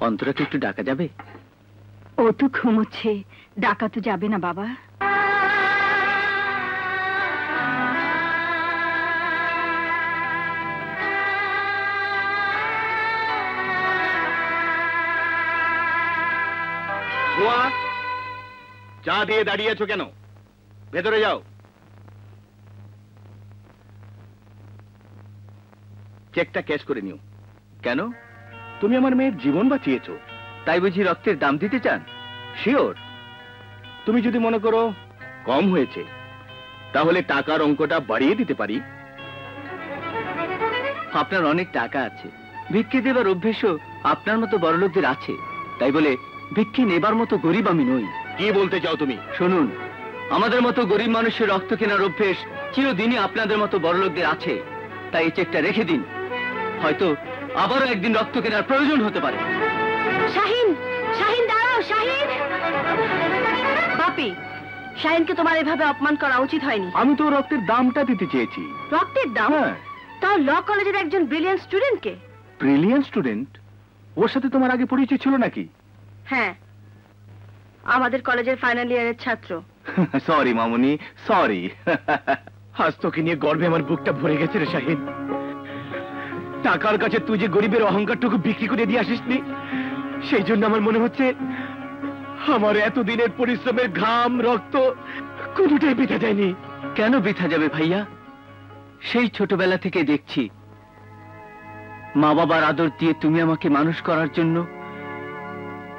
অন্তরাকে একটু ডাকা যাবে? ও তো ঘুমোচ্ছে, ডাকা তো যাবে না বাবা। চা দিয়ে দাঁড়িয়ে আছো কেন? ভেতরে যাও। চেকটা ক্যাশ করে নিও। কেন? তুমি আমার মেয়ের জীবন বাঁচিয়েছো, তাই বুঝি রক্তের দাম দিতে চান? শিওর? তুমি যদি মনে করো কম হয়েছে, তাহলে টাকার অঙ্কটা বাড়িয়ে দিতে পারি। আপনার অনেক টাকা আছে, ভিক্ষে দেবার অভ্যেসও আপনার মতো বড়লোকদের আছে, তাই বলে ভিক্ষে নেবার মতো গরিব আমি নই। কি বলতে চাও তুমি? শুনুন, আমাদের মতো গরিব মানুষের রক্ত কেনার অভ্যেস চিরদিনই আপনাদের মতো বড়লোকদের আছে, তাই এই চেকটা রেখে দিন। হয়তো আবারও একদিন রক্ত কেনার প্রয়োজন হতে পারে। শাহিন, শাহিন দাঁড়াও। শাহিন, বাপি, শাহিনকে তোমার এভাবে অপমান করা উচিত হয়নি। আমি তো রক্তের দামটা দিতে চেয়েছি। রক্তের দাম? তাও ল কলেজের একজন ব্রিলিয়ান্ট স্টুডেন্টকে। Brilliant student? ওর সাথে তোমার আগে পরিচয় ছিল নাকি? হ্যাঁ, আমাদের কলেজের ফাইনাল ইয়ারের ছাত্র। সরি মামুনি, সরি। আজ তোকে নিয়ে গর্বে আমার বুকটা ভরে গেছে রে শাহিন। টাকার কাছে তুই যে গরিবের অহংকারটুকু বিক্রি করে দিয়ে আসিসনি, সেই জন্য আমার মনে হচ্ছে আমার এতদিনের পরিশ্রমের ঘাম রক্ত কোনোটাই বৃথা যায়নি। কেন বৃথা যাবে ভাইয়া? সেই ছোটবেলা থেকে দেখছি মা বাবার আদর দিয়ে তুমি আমাকে মানুষ করার জন্য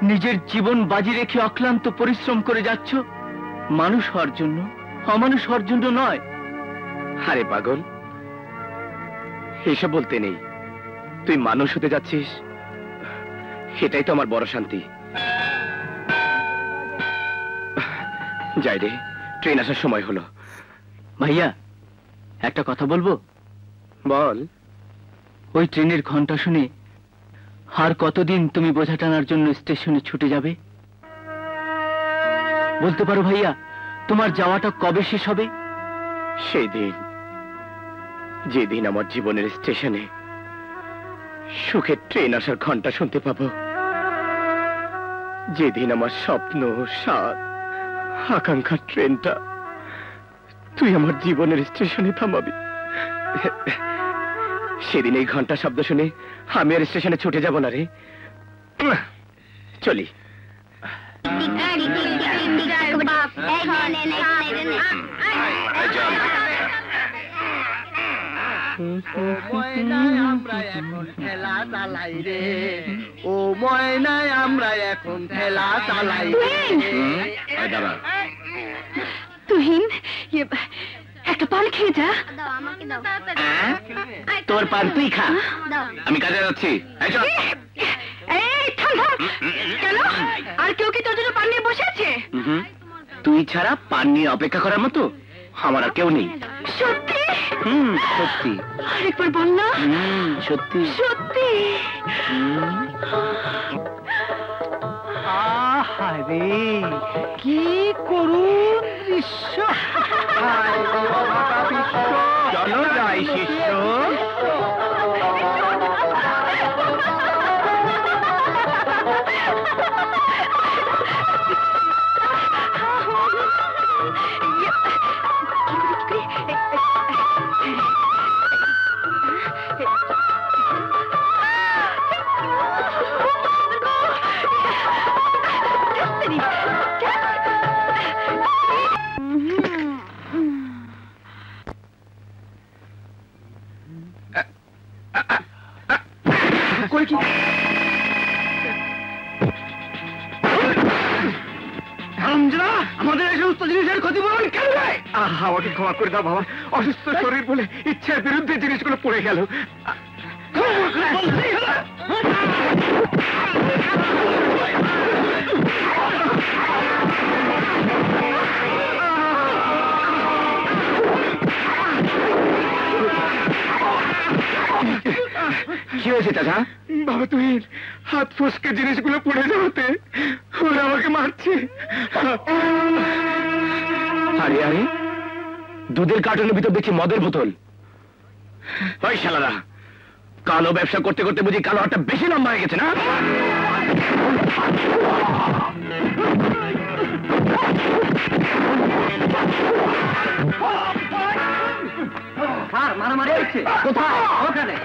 নিজের জীবন বাজি রেখে অক্লান্ত পরিশ্রম করে যাচ্ছ, মানুষ হওয়ার জন্য, অমানুষ হওয়ার জন্য নয়। আরে পাগল, এসব বলতে নেই। তুই মানুষ হতে যাচ্ছিস, সেটাই তো আমার বড় শান্তি। যাই রে, ট্রেন আসার সময় হলো। ভাইয়া, একটা কথা বলবো? বল। ওই ট্রেনের ঘন্টা শুনে আর কতদিন তুমি বোঝা টানার জন্য স্টেশনে ছুটে যাবে? বলতে পারো ভাইয়া, তোমার যাওয়াটা কবে শেষ হবে? সেই দিন, যেদিন আমার জীবনের স্টেশনে সুখের ট্রেন আসার ঘন্টা শুনতে পাবো, যেদিন আমার স্বপ্ন, স্বাদ, আকাঙ্ক্ষার ট্রেনটা তুই আমার জীবনের স্টেশনে থামাবি। সেদিন এই ঘন্টা শব্দ শুনে আমি আর স্টেশনে ছুটে যাব না রে। চলি। আমরা এখন খেলা চালাই রে, ও ময়নায় আমরা এখন খেলা চালাই রে। তুহিন, একটা পান খেয়ে যা। তোর পান তুই খা, আমি কাজে যাচ্ছি। কেন? আর কেউ কি তোর জন্য পান নিয়ে বসে আছে? তুই ছাড়া পান নিয়ে অপেক্ষা করার মতো আমার আর কেউ নেই। সত্যি? সত্যি। আরেকবার বল না। সত্যি সত্যি। আহারে, কি করুণ দৃশ্য! চলো যাই শিষ্য। আমাদের এই সমস্ত জিনিসের ক্ষতিপূরণ কেন দেয়? আমাকে ক্ষমা করে দাও বাবা, অসুস্থ শরীর বলে ইচ্ছার বিরুদ্ধে জিনিসগুলো পড়ে গেল। কি হয়েছে চাচা? বাবা তুই হাত ফসকে জিনিসগুলো পড়ে যাওয়াতে ওরা আমাকে মারছে। আরে আরে, দুধের কার্টনের ভিতর দেখছি মদের বোতল। ওই শালারা, কালো ব্যবসা করতে করতে বুঝি কালো হাতটা বেশি লম্বা হয়ে গেছে না? মারামারি হচ্ছে কোথায়? ওখানে।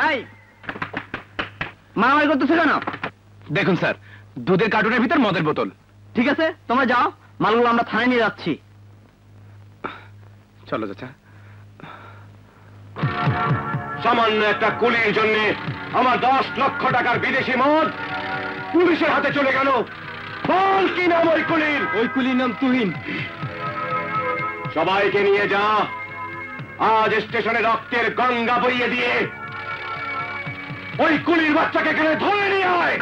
এই মারামারি করতেছো কেন? দেখুন স্যার, দুধের কার্টুনের ভিতর মদের বোতল। ঠিক আছে, তোমরা যাও, মালগুলো আমরা থানায় নিয়ে যাচ্ছি। চলো চাচা। সামান্য একটা কুলির জন্য আমার 10 লক্ষ টাকার বিদেশি মদ পুলিশের হাতে চলে গেল। বল কি নাম ওই কুলির? ওই কুলির নাম তুহিন। সবাইকে নিয়ে যা, আজ স্টেশনে রক্তের গঙ্গা বইয়ে দিয়ে ওই কুলির বাচ্চাকে এখানে ধরে নিয়ে আয়।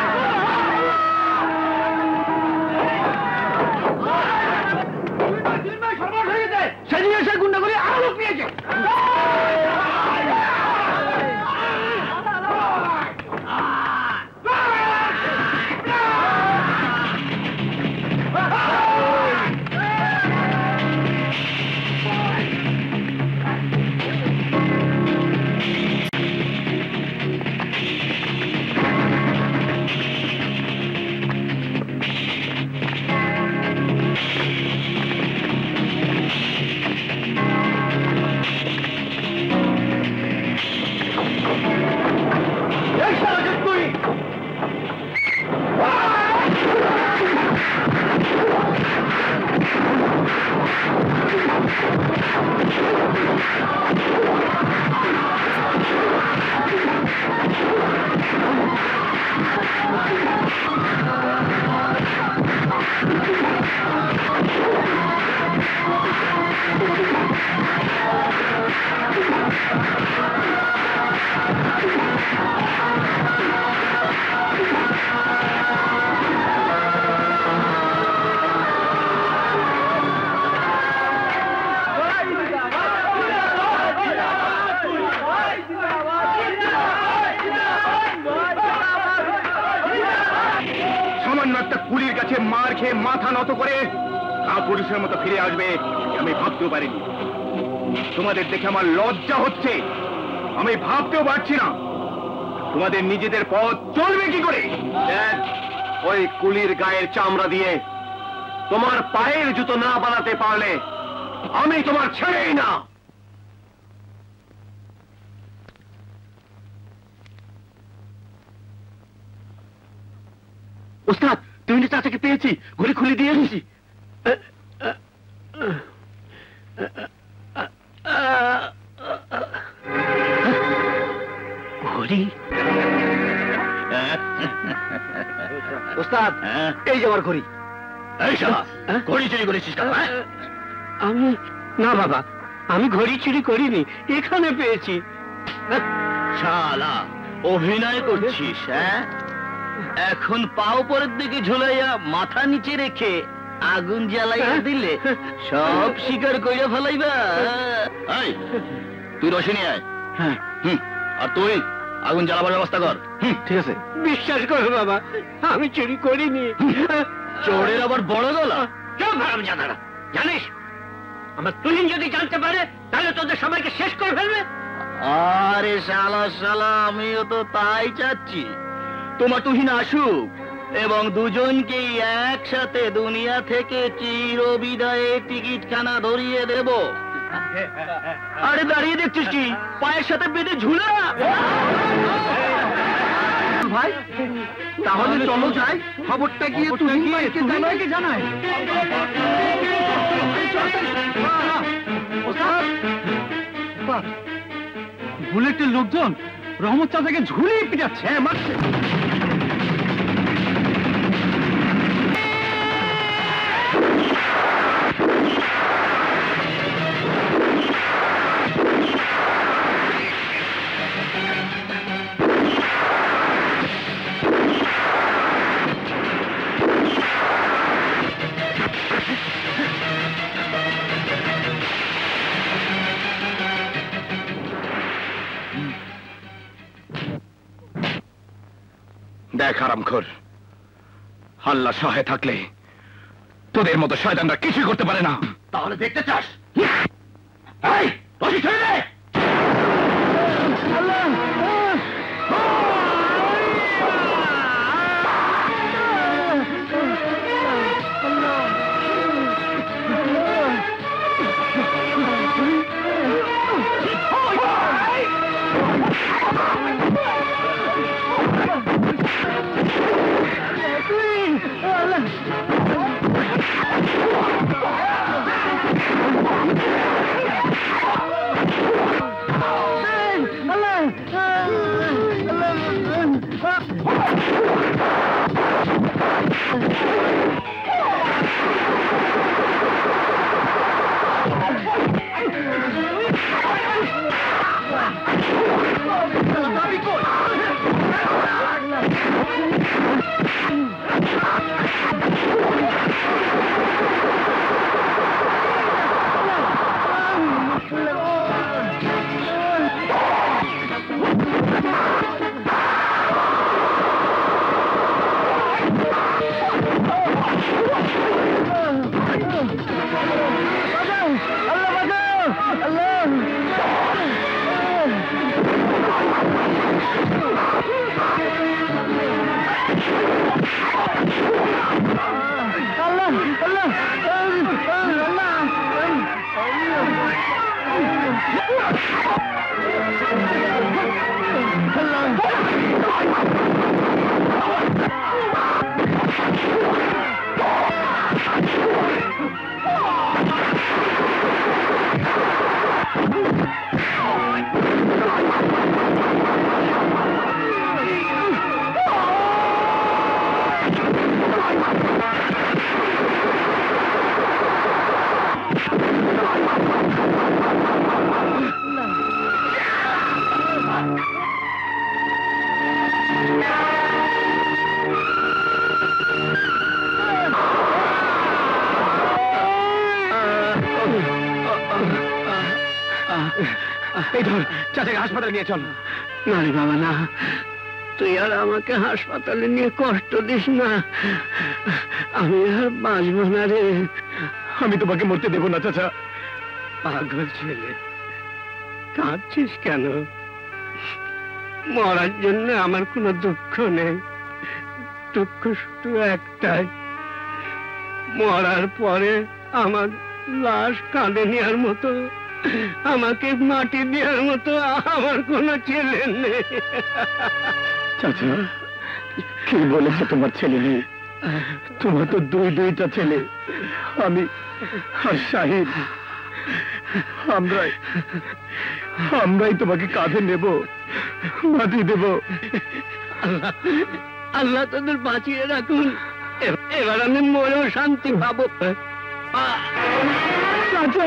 সেদিন এসে গুন্ডাগুলি আরো লোক নিয়েছে। কুলির কাছে মার খেয়ে মাথা নত করে পুরুষের মতো ফিরে আসবে আমি ভাবতেও পারিনি। তোমাদের দেখে আমার লজ্জা হচ্ছে, আমি ভাবতেও পারছি না তোমাদের নিজেদের পথ চলবে কি করে। ওই কুলির গায়ের চামড়া দিয়ে তোমার পায়ের জুতো না বানাতে পারলে আমি তোমার ছেড়েই না। ওস্তাদ, তুমি চাচাকে পেয়েছি, ঘড়ি খুলে দিয়ে এসেছি। ঘড়ি? ওস্তাদ, এই যে আমার ঘড়ি। এই শালা, ঘড়ি চুরি করেছিস কেন? আমি না বাবা, আমি ঘড়ি চুরি করিনি, এখানে পেয়েছি। শালা, অভিনয় করছিস? হ্যাঁ, এখন পাও পরের দিকে ঝুলাইয়া মাথা নিচে রেখে আগুন জ্বালাইয়া দিলে সব শিকার কইরা ফেলাইবা। এই, তুই রশি নিয়ে আয়। হ্যাঁ, আর তুই আগুন জ্বালাবার ব্যবস্থা কর। ঠিক আছে। বিশ্বাস করো বাবা, আমি চুরি করিনি। চোরের আবার বড় গলা? সব হারামজাদারা, জানিস আমার তুহিন যদি জানতে পারে তাহলে তোদের সবাইকে শেষ করে ফেলবে। আরে শালা শালা, আমিও তো তাই চাচ্ছি, তোমার তুহিন আসুক এবং দুজনকেই একসাথে দুনিয়া থেকে চির বিদায়ে টিকিট খানা ধরিয়ে দেব। আরে দাঁড়িয়ে দেখছিস কি, পায়ের সাথে বেঁধে ঝুলে। ভাই তাহলে চলো যাই, খবরটা গিয়ে তুহিন ভাইকে জানাই। বুলেটের লোকজন রহমত চাচাকে ঝুলিয়ে পিটাচ্ছে। হ্যাঁ, মারছে। দেখ হারামখোর, আল্লাহ সহায় থাকলে তোদের মতো শয়তানরা কিছুই করতে পারে না। তাহলে দেখতে চাস? এই রশি ছেড়ে দে। এই ধর চাচাকে হাসপাতালে নিয়ে চল। না রে বাবা না, তুই আর আমাকে হাসপাতালে নিয়ে কষ্ট দিস না, আমি আর বাঁচবো না রে। আমি তোমাকে মরতে দেবো না চাচা। পাগল ছেলে, কাঁদছিস কেন? মরার জন্য আমার কোনো দুঃখ নেই, দুঃখ শুধু একটাই, মরার পরে আমার লাশ কাঁধে নেওয়ার মতো, আমাকে মাটি দেওয়ার মতো আমার কোনো ছেলে নেই। চাচা কি বলেছে তোমার ছেলে নেই? তোমার তো দুইটা ছেলে, আমি আর শাহিদ। আমরাই তোমাকে কাঁধে নেব, মাটি দেব। আল্লাহ তোদের বাঁচিয়ে রাখুন, এবার আমি মরেও শান্তি পাবো। চাচা